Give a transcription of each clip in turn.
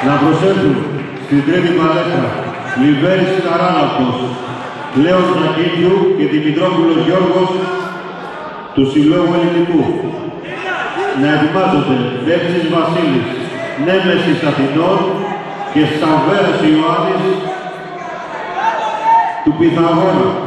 Να προσέχουν στην τρίτη παλέτρα Λιβέρης Καράλαπτος, Λέος Νακίδιου και Δημητρόπουλος Γιώργος του Συλλόγου Ελληνικού. Να ετοιμάζονται Δέψης Βασίλης, Νέμεσης Αθηνών και Σαββέρας Ιωάννης του Πυθαγόρα.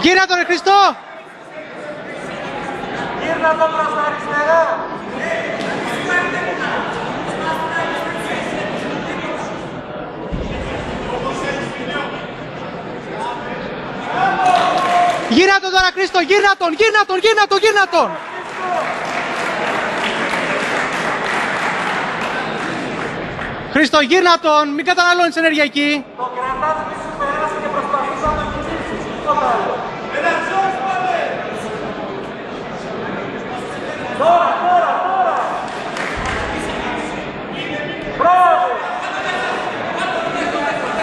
Γύρνα τον Χριστό! Γύρνα τον προς τα αριστερά! Γύρνα τον τώρα Χριστό! Γύρνα τον! Γύρνα τον! Γύρνα τον! Γύρνα τον! Χριστό, γύρνα τον! Μην καταναλώνεις ενέργεια εκεί! Το κρατάς μη σου περάσει και προσπαθείς να το κινήσεις. Τίποτα άλλο. Τώρα, τώρα, τώρα! Μπράβο!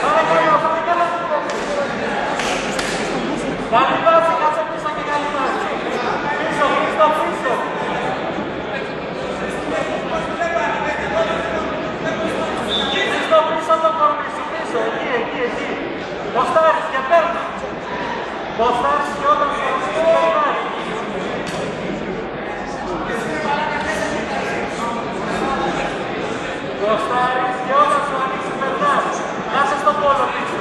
Παρακαλώ, παρακαλώ. Καλή βάση, κάτσε πίσω και καλή βάση. Πίσω, πίσω, πίσω. Πίσω, πίσω το κορμί σου, πίσω, εκεί, εκεί, εκεί. Ποστάρεις και παίρνει. Ποστάρεις και όταν σου ανοίξει περνάει. Ποστάρεις και όταν σου ανοίξει περνάει. Κάσε στο πόλο πίσω.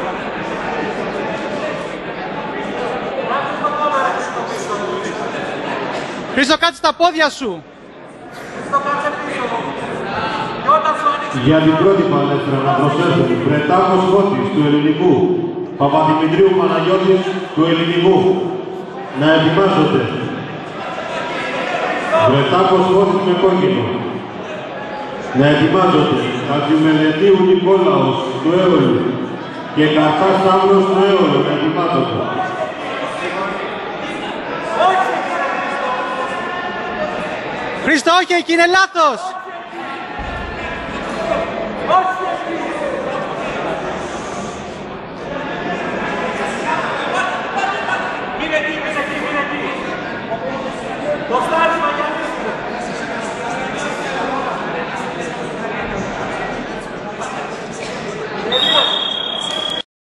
Κάσε στο πόλο ρε στο πίσω. Χρήστο, κάτσε στα πόδια σου! Χρήστο, κάτσε πίσω. Και όταν σου ανοίξει... Για την πρώτη παλέτρα να προσέχουν Βρετάκος Φώτης του Ελληνικού, Παπαδημητρίου Παναγιώτης του Ελληνικού. Να ετοιμάζονται. Βρετάκος Φώτης με κόκκινο. Να ετοιμάζονται. Χατζημελετίου Νικόλαος του Έολου και Καρθάς Σάμπρος του Έολου. Να ετοιμάζονται. Χρήστο, όχι, εκεί είναι λάθος!